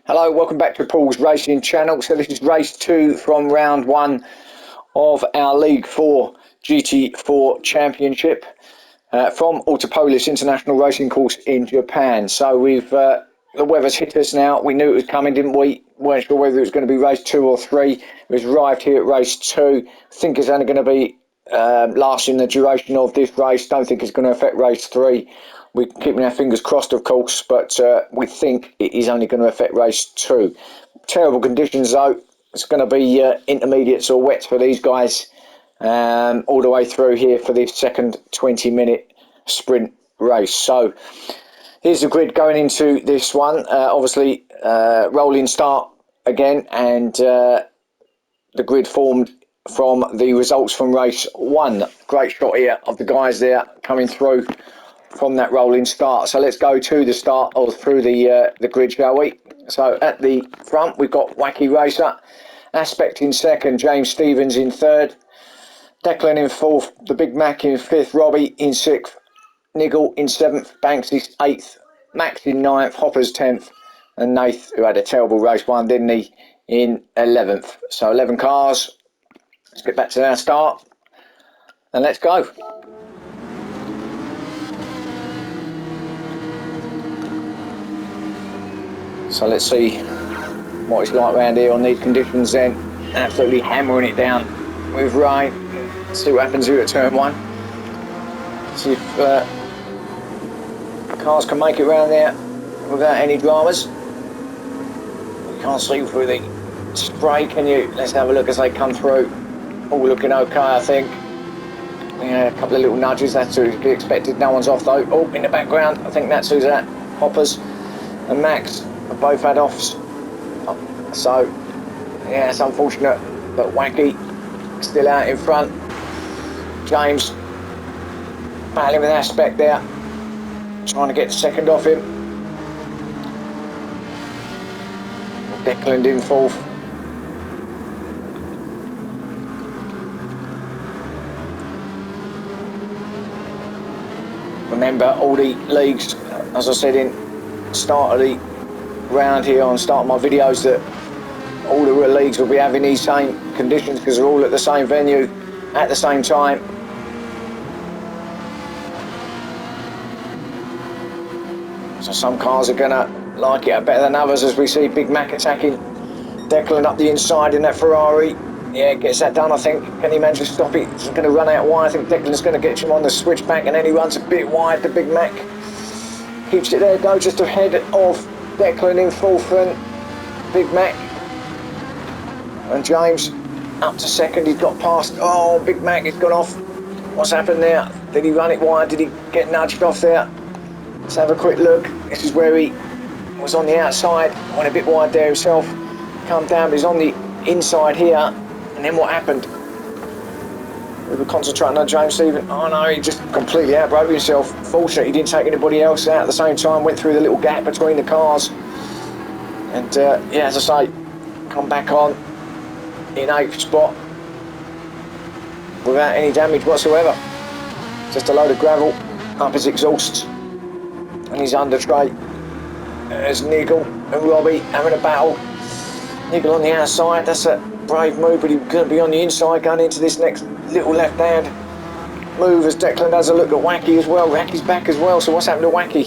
Hello, welcome back to Paul's Racing Channel. So this is race 2 from round 1 of our League 4 GT4 Championship from Autopolis International Racing Course in Japan. So the weather's hit us now. We knew it was coming, didn't we? Weren't sure whether it was going to be race 2 or 3. We've arrived here at race 2. Think it's only going to be lasting the duration of this race. Don't think it's going to affect race 3. We're keeping our fingers crossed, of course, but we think it is only going to affect race 2. Terrible conditions, though. It's going to be intermediates or wets for these guys all the way through here for this second 20-minute sprint race. So here's the grid going into this one. Obviously, rolling start again, and the grid formed from the results from race 1. Great shot here of the guys there coming through from that rolling start. So let's go to the start or through the grid, shall we? So at the front we've got Wacky Racer, Aspect in second, James Stevens in third, Declan in fourth, the Big Mac in fifth, Robbie in sixth, Niggle in seventh, Banks is eighth, Max in ninth, Hopper's 10th, and Nath, who had a terrible race one, didn't he, in 11th. So 11 cars. Let's get back to our start and let's go. So let's see what it's like around here on these conditions then. Absolutely hammering it down with rain. See what happens here at turn 1. See if cars can make it around there without any dramas. You can't see through the spray, can you? Let's have a look as they come through. All looking okay, I think. Yeah, a couple of little nudges, that's to be expected. No one's off though. Oh, in the background, I think that's who's at. Hoppers and Max have both had offs. So, yeah, it's unfortunate, but Wacky still out in front. James battling with Aspect there, trying to get the second off him. Declan in fourth. Remember, all the leagues, as I said in start of the round here on start of my videos, that all the leagues will be having these same conditions because they're all at the same venue at the same time. So some cars are gonna like it better than others, as we see Big Mac attacking Declan up the inside in that Ferrari. Yeah, gets that done, I think. Can he manage to stop it? He's going to run out wide. I think Declan's going to get him on the switchback, and then he runs a bit wide. The Big Mac keeps it there, though, just ahead of Declan in fourth and Big Mac. And James up to second. He's got past. Oh, Big Mac has gone off. What's happened there? Did he run it wide? Did he get nudged off there? Let's have a quick look. This is where he was on the outside. Went a bit wide there himself. Come down, but he's on the inside here. And then what happened? We were concentrating on James Stevens. Oh no, he just completely outbroke himself. Fortunately, he didn't take anybody else out at the same time. Went through the little gap between the cars. And yeah, as I say, come back on in 8th spot without any damage whatsoever. Just a load of gravel up his exhausts. And he's under straight. There's Niggle and Robbie having a battle. Niggle on the outside, that's a brave move, but he's going to be on the inside going into this next little left hand move as Declan has a look at Wacky as well. Wacky's back as well, so what's happened to Wacky?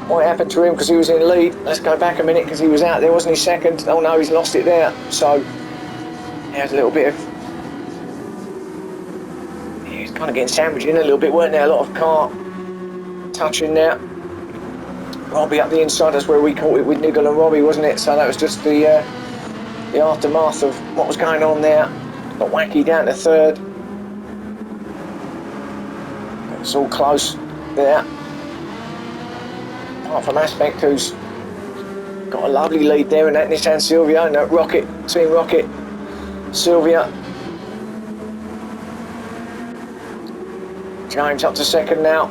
What happened to him because he was in lead? Let's go back a minute because he was out there, wasn't he, second? Oh no, he's lost it there. So he has a little bit of... He was kind of getting sandwiched in a little bit, weren't there? A lot of car touching there. Robbie up the inside, that's where we caught it with Niggle and Robbie, wasn't it? So that was just the aftermath of what was going on there. Got Wacky down to third. It's all close there. Apart from Aspect, who's got a lovely lead there in that Nissan Silvia. And Rocket, Team Rocket, Silvia. James up to second now.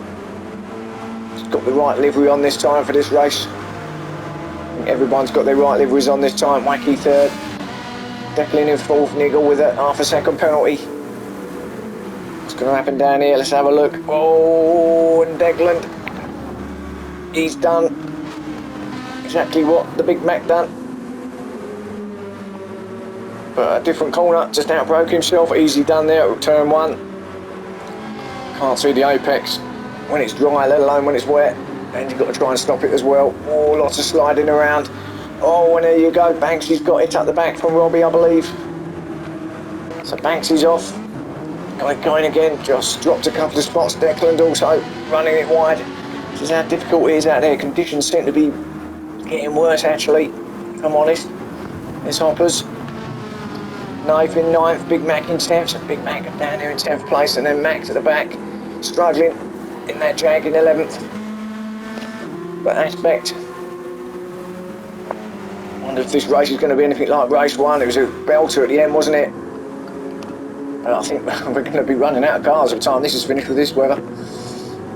He's got the right livery on this time for this race. I think everyone's got their right liveries on this time. Wacky third. Declan in fourth, Niggle with a half a second penalty. What's going to happen down here? Let's have a look. Oh, and Declan, he's done. exactly what the Big Mac done. But a different corner, just outbroke himself. Easy done there at turn 1. Can't see the apex when it's dry, let alone when it's wet. And you've got to try and stop it as well. Oh, lots of sliding around. Oh, and there you go. Banksy's got it up the back from Robbie, I believe. So Banksy's off. Going again, just dropped a couple of spots. Declan also running it wide. This is how difficult it is out there. Conditions seem to be getting worse, actually, if I'm honest. There's Hoppers. Knife in 9th, Big Mac in 10th. So Big Mac down here in 10th place, and then Max at the back, struggling in that Jag in 11th. But Aspect, I wonder if this race is going to be anything like race 1. It was a belter at the end, wasn't it? And I think we're going to be running out of cars by the time this is finished with this weather.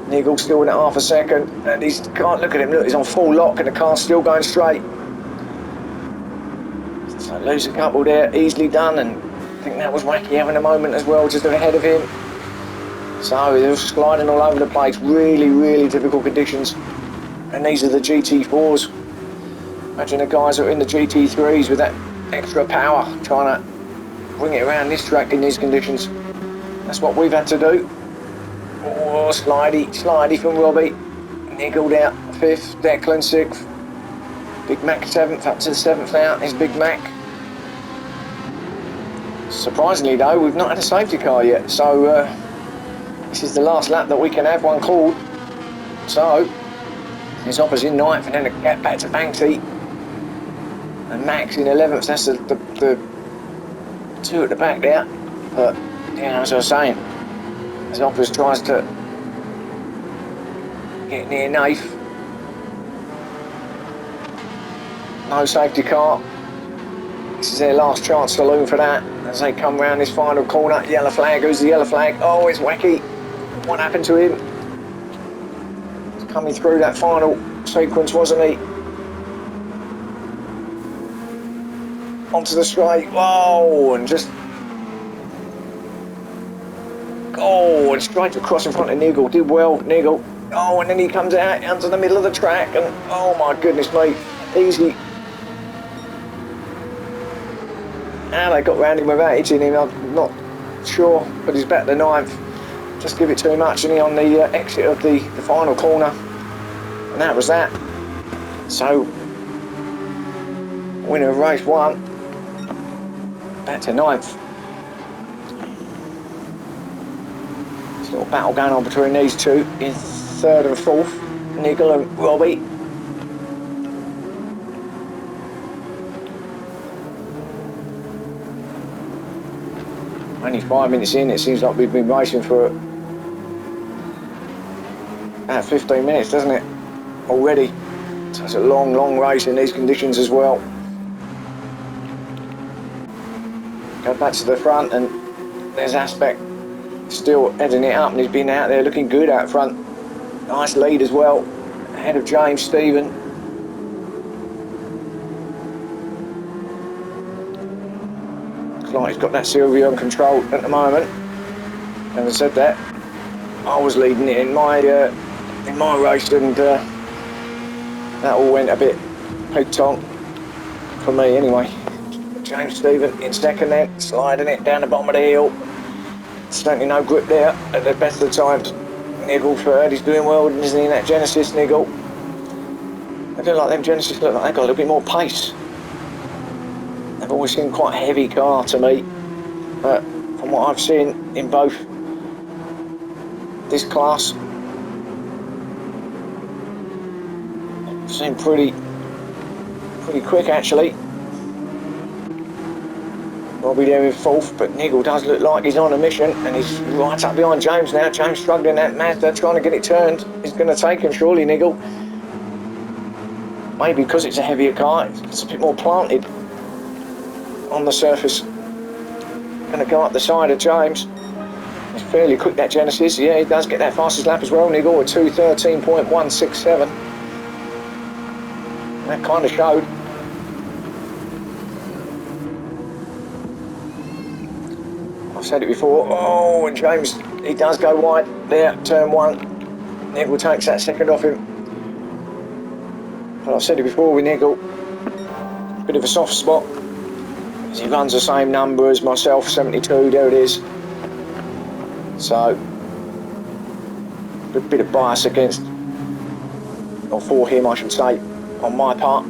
Nigel still in at half a second, and he's can't look at him. Look, he's on full lock, and the car's still going straight. So lose a couple there, easily done, and I think that was Wacky having a moment as well, just ahead of him. So they were sliding all over the place. Really, really difficult conditions, and these are the GT4s. Imagine the guys that are in the GT3s with that extra power trying to bring it around this track in these conditions. That's what we've had to do. Oh, slidey from Robbie. Niggled out 5th, Declan 6th. Big Mac 7th, up to the 7th out is Big Mac. Surprisingly though, we've not had a safety car yet, so this is the last lap that we can have one called. So, his Hopper's in 9th, and then a gap back to Banksy. And Max in 11th, that's the 2 at the back there. But, yeah, as I was saying, as Hoppers tries to get near Nath. No safety car. This is their last chance saloon for that as they come round this final corner. Yellow flag, who's the yellow flag? Oh, it's Wacky. What happened to him? He's coming through that final sequence, wasn't he? Onto the straight. Whoa, and just and straight across in front of Nigel. Did well, Nigel. Oh, and then he comes out into the middle of the track, and oh my goodness me, easy. How they got round him without hitting him, I'm not sure, but he's back to 9th. Just give it too much, and he on the exit of the final corner, and that was that. So, winner of race 1, back to 9th. There's a little battle going on between these two in 3rd and 4th, Nigel and Robbie. Only 5 minutes in, it seems like we've been racing for about 15 minutes, doesn't it, already? So it's a long, long race in these conditions as well. Go back to the front, and there's Aspect still heading it up, and he's been out there looking good out front. Nice lead as well, ahead of James Stephen. Like he's got that Sylvia on control at the moment. Having said that, I was leading it in my race, and that all went a bit pig-tonk for me anyway. James Stephen in 2nd then, sliding it down the bottom of the hill. Certainly no grip there at the best of the times. Nigel 3rd, he's doing well, isn't he, in that Genesis, Nigel? I feel like them Genesis look like they've got a little bit more pace. They've always seemed quite a heavy car to me, but from what I've seen in both this class, they seem pretty quick actually. Robbie there in 4th, but Nigel does look like he's on a mission, and he's right up behind James now. James struggling that Mazda, trying to get it turned. He's going to take him surely, Nigel. Maybe because it's a heavier car, it's a bit more planted on the surface. Going to go up the side of James. He's fairly quick, that Genesis. Yeah, he does get that fastest lap as well. Nigel with 2:13.167. That kind of showed. I've said it before. Oh, and James, he does go wide there, turn 1. Nigel takes that second off him. But I've said it before with Nigel, bit of a soft spot. He runs the same number as myself, 72, there it is. So, a bit of bias against, or for him I should say, on my part.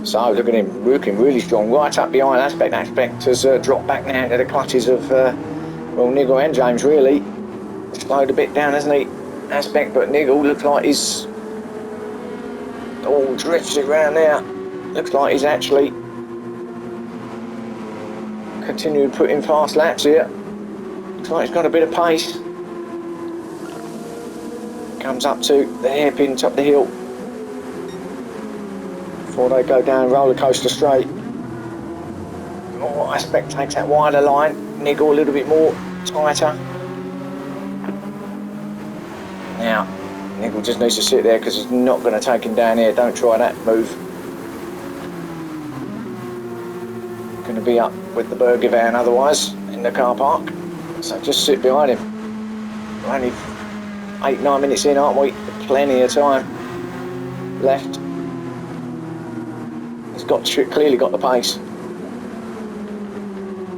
So look at him, working really strong, right up behind Aspect. Aspect has dropped back now into the clutches of, well, Nigel and James really. Slowed a bit down, hasn't he, Aspect, but Nigel looks like he's, all drifts around there. Looks like he's actually continuing putting fast laps here. Looks like he's got a bit of pace. Comes up to the hairpin top of the hill before they go down roller coaster straight. Oh, Aspect takes that wider line. Nigel a little bit more tighter. Now, Nigel just needs to sit there because he's not going to take him down here. Don't try that move. Going to be up with the burger van otherwise in the car park. So just sit behind him. We're only 8-9 minutes in, aren't we? Plenty of time left. He's clearly got the pace.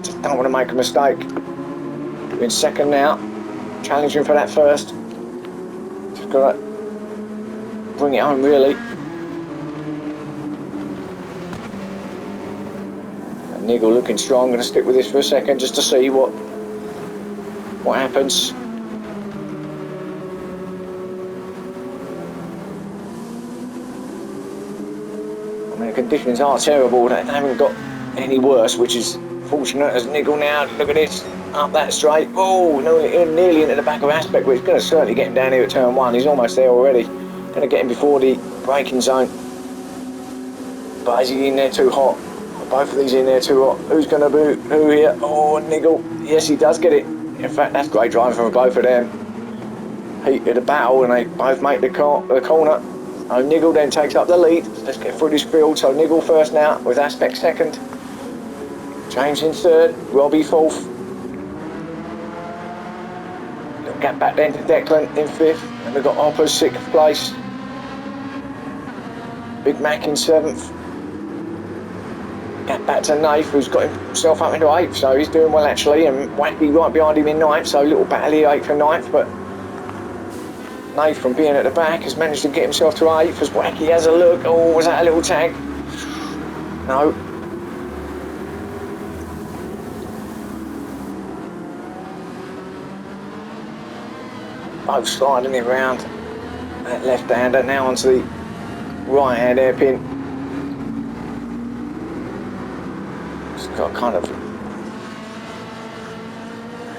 Just don't want to make a mistake. We're in second now, challenging for that first. Just got to bring it home really. And Nigel looking strong. Going to stick with this for a second just to see what happens. I mean, the conditions are terrible. They haven't got any worse, which is fortunate as Nigel now. Look at this, up that straight. Oh, nearly into the back of Aspect, but he's going to certainly get him down here at turn 1. He's almost there already. Going to get him before the braking zone. But is he in there too hot? Both of these in there too hot. Who's going to boot who here? Oh, Nigel. Yes, he does get it. In fact, that's great driving from both of them. Heat of the battle, and they both make the corner. Oh, Nigel then takes up the lead. Let's get through this field. So Nigel first now, with Aspect second. James in third, Robbie fourth. Little gap back then to Declan in fifth. And we've got Hoppers sixth place. Big Mac in seventh. Gap back to Nath, who's got himself up into eighth, so he's doing well actually. And Wacky right behind him in ninth, so a little battle here, eighth and ninth. But Nath, from being at the back, has managed to get himself to eighth as Wacky has a look. Oh, was that a little tag? No. Both sliding it round that left-hander now onto the right-hand hairpin. Just got kind of,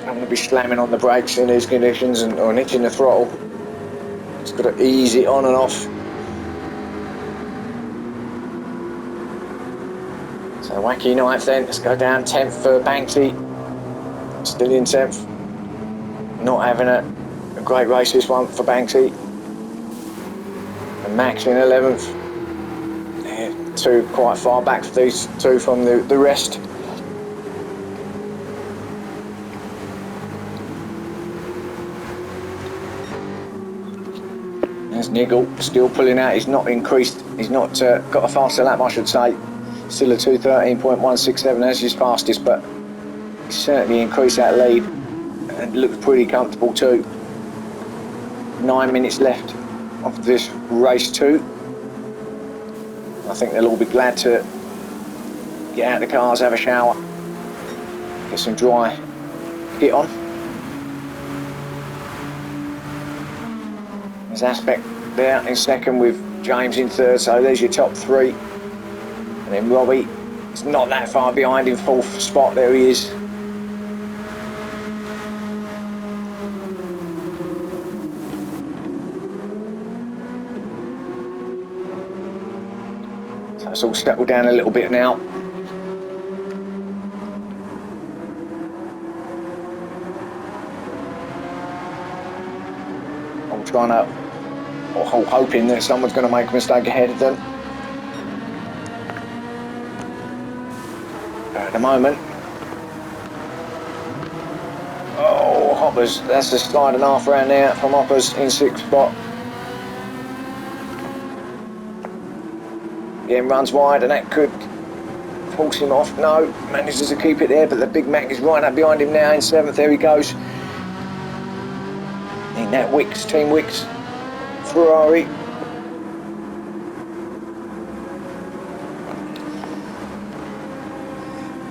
I'm going to be slamming on the brakes in these conditions or hitching the throttle. Just got to ease it on and off. So Wacky ninth then. Let's go down 10th for Banksy. Still in 10th. Not having a great race this one for Banksy. And Max in 11th. Yeah, two quite far back for these two from the rest. There's Nigel still pulling out. He's not increased. He's not got a faster lap, I should say. Still a 2:13.167 as his fastest, but he's certainly increased that lead and looks pretty comfortable too. 9 minutes left of this race 2. I think they'll all be glad to get out of the cars, have a shower, get some dry kit on. There's Aspect there in second with James in third, so there's your top 3. And then Robbie is not that far behind in 4th spot, there he is. So it's all settled down a little bit now. I'm trying to, or hoping that someone's going to make a mistake ahead of them. At the moment, oh, Hoppers, that's a slide and a half around there from Hoppers in 6th spot. Again, runs wide, and that could force him off. No, manages to keep it there, but the Big Mac is right up behind him now in 7th. There he goes. In that Wicks, Team Wicks Ferrari.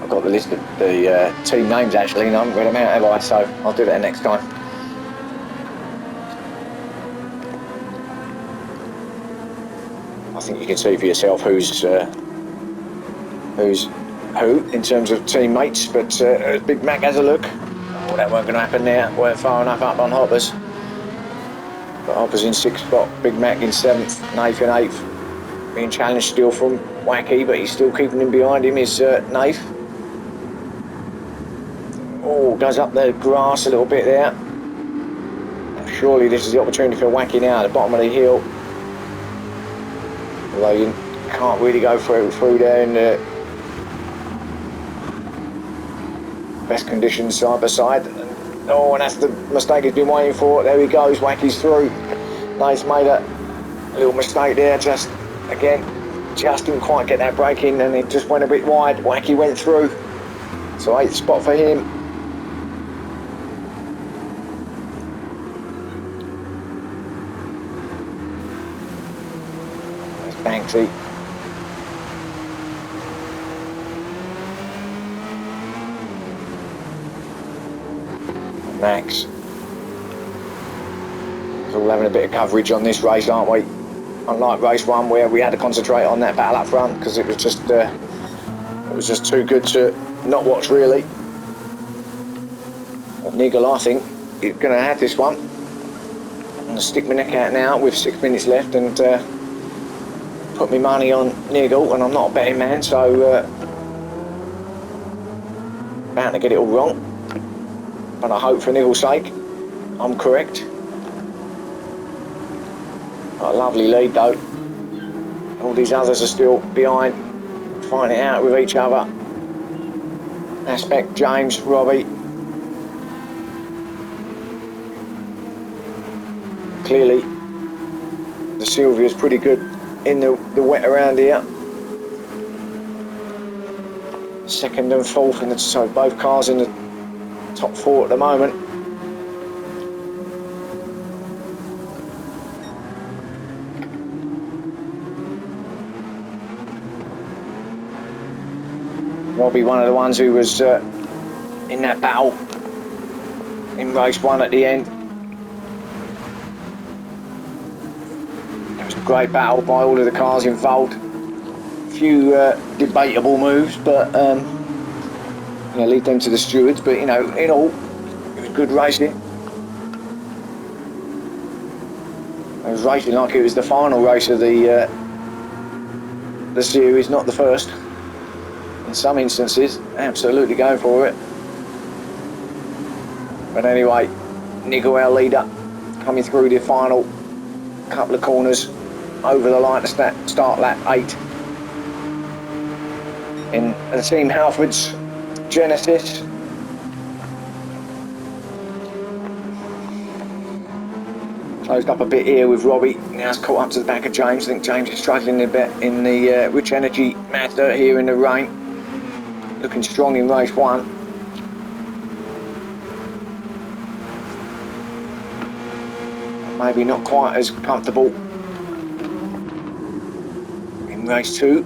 I've got the list of the team names actually, and I haven't read them out, have I? So I'll do that next time. I think you can see for yourself who's who in terms of teammates, but Big Mac has a look. Oh, that weren't going to happen there. Weren't far enough up on Hoppers. But Hoppers in 6th spot, Big Mac in 7th, Nath in 8th. Being challenged still from Wacky, but he's still keeping him behind him is Nath. Oh, goes up the grass a little bit there. Surely this is the opportunity for Wacky now at the bottom of the hill. Although you can't really go through there in the best conditions side by side. Oh, and that's the mistake he's been waiting for. There he goes, Wacky's through. Nate's made a little mistake there, just didn't quite get that break in, and it just went a bit wide. Wacky went through. So 8th spot for him. There's Banksy. Max. We're all having a bit of coverage on this race, aren't we? Unlike race 1 where we had to concentrate on that battle up front because it was just too good to not watch really. Nigel, I think, is going to have this one. I'm going to stick my neck out now with 6 minutes left and put my money on Nigel, and I'm not a betting man, so bound to get it all wrong. But I hope for Nigel's sake I'm correct. Got a lovely lead though. All these others are still behind, fighting it out with each other. Aspect, James, Robbie. Clearly, the Sylvia's pretty good in the wet around here. 2nd and 4th, and so both cars in the top 4 at the moment. Robbie, one of the ones who was in that battle in race 1 at the end. It was a great battle by all of the cars involved. A few debatable moves, but leave them to the stewards. But in all, it was good racing. It was racing like it was the final race of the series, not the first. In some instances, absolutely going for it. But anyway, Nigel, our leader, coming through the final couple of corners over the line to start lap 8 in the Team Halford's Genesis. Closed up a bit here with Robbie. Now it's caught up to the back of James. I think James is struggling a bit in the Rich Energy Mazda here in the rain. Looking strong in race 1. Maybe not quite as comfortable in race 2.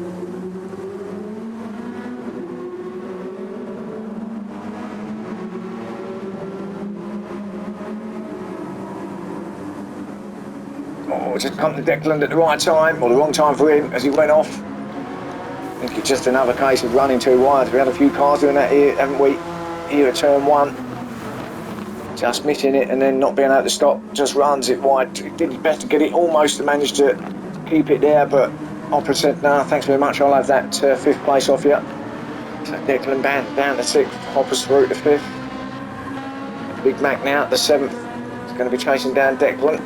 Oh, just come to Declan at the right time, or the wrong time for him as he went off. I think it's just another case of running too wide. We had a few cars doing that here, haven't we? Here at turn 1. Just missing it and then not being able to stop. Just runs it wide. He did his best to get it almost to manage to keep it there, but Opera said, no, thanks very much, I'll have that 5th place off you. So Declan down to 6th, Hopper's through to 5th. Big Mac now at the 7th. He's going to be chasing down Declan.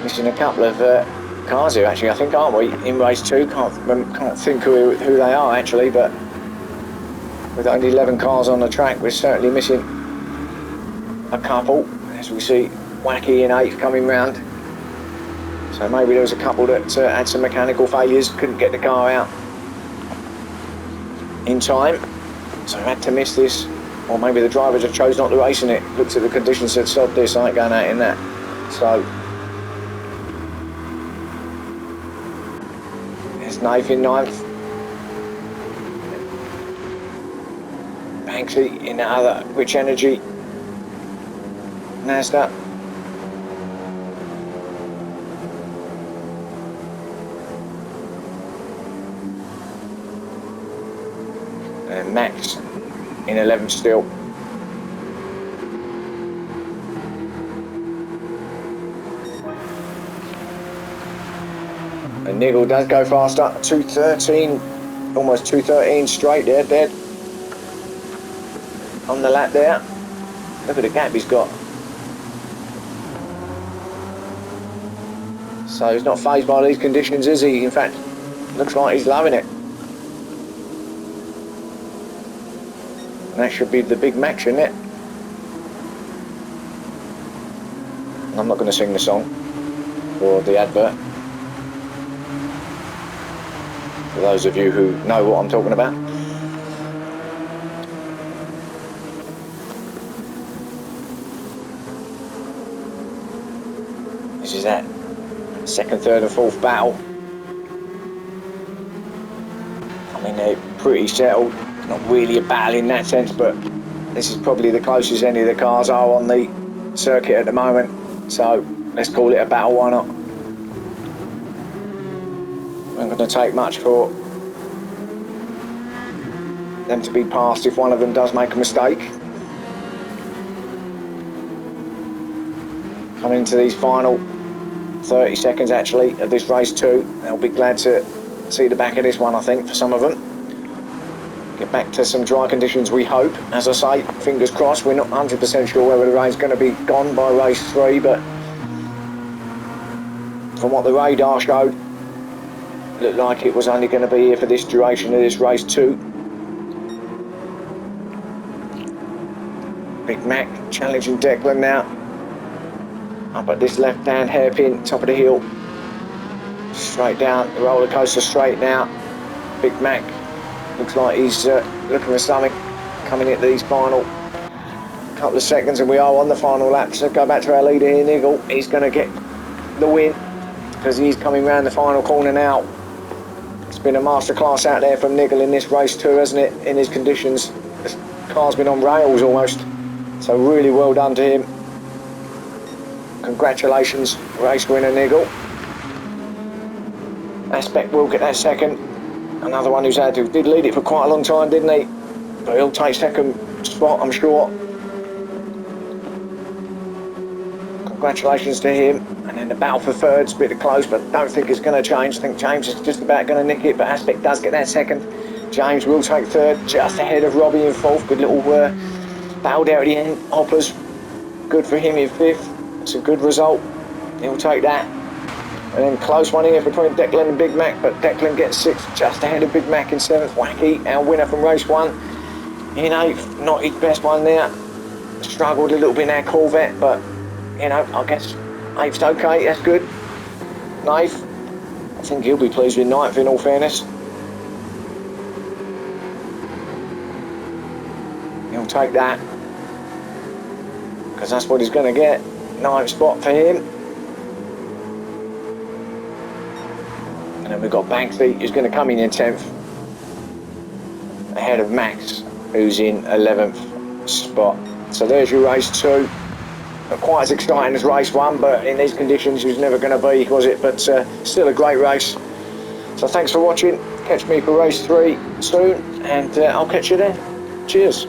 Missing a couple of cars here, actually, I think, aren't we, in race 2? Can't think who they are, actually, but with only 11 cars on the track, we're certainly missing a couple, as we see Wacky in 8th coming round. So maybe there was a couple that had some mechanical failures, couldn't get the car out in time, so had to miss this. Or maybe the driver just chose not to race in it, looked at the conditions, said, sod this, I ain't going out in that. So there's Nath in 9th. Banksy in the other Rich Energy Mazda. And Max in 11th still. And Nigel does go faster, 2:13, almost 2:13 straight there, dead on the lap there. Look at the gap he's got. So he's not fazed by these conditions, is he? In fact, looks like he's loving it. And that should be the Big Mac, shouldn't it? I'm not going to sing the song for the advert. For those of you who know what I'm talking about. This is that second, third and fourth battle. I mean, they're pretty settled. It's not really a battle in that sense, but this is probably the closest any of the cars are on the circuit at the moment. So let's call it a battle, why not? Not going to take much for them to be passed if one of them does make a mistake. Coming into these final 30 seconds actually of this race 2, they'll be glad to see the back of this one, I think, for some of them. Get back to some dry conditions, we hope. As I say, fingers crossed. We're not 100% sure whether the rain's going to be gone by race 3, but from what the radar showed, it looked like it was only going to be here for this duration of this race 2. Big Mac challenging Declan now. Up at this left-hand hairpin, top of the hill. Straight down, the roller coaster straight now. Big Mac looks like he's looking for something coming into these final couple of seconds, and we are on the final lap. So go back to our leader here, Nigel. He's going to get the win because he's coming round the final corner now. It's been a masterclass out there from Nigel in this race 2, hasn't it? In his conditions, the car's been on rails almost. So really well done to him. Congratulations, race winner Nigel. Aspect will get that second. Another one who did lead it for quite a long time, didn't he? But he'll take second spot, I'm sure. Congratulations to him. And then the battle for third's a bit close, but don't think it's going to change. I think James is just about going to nick it, but Aspect does get that second. James will take third, just ahead of Robbie in fourth. Good little battle there at the end. Hoppers, good for him in fifth. It's a good result. He'll take that. And then close one here between Declan and Big Mac, but Declan gets sixth, just ahead of Big Mac in seventh. Wacky, our winner from race 1, in eighth. Not his best one there. Struggled a little bit in our Corvette, but you know, I guess eighth's okay. That's good. Ninth, I think he'll be pleased with ninth in all fairness. He'll take that because that's what he's going to get. Ninth spot for him. And then we've got Banksy, who's going to come in 10th, ahead of Max, who's in 11th spot. So there's your race 2. Not quite as exciting as race 1, but in these conditions, it was never going to be, was it? But still a great race. So thanks for watching. Catch me for race 3 soon, and I'll catch you then. Cheers.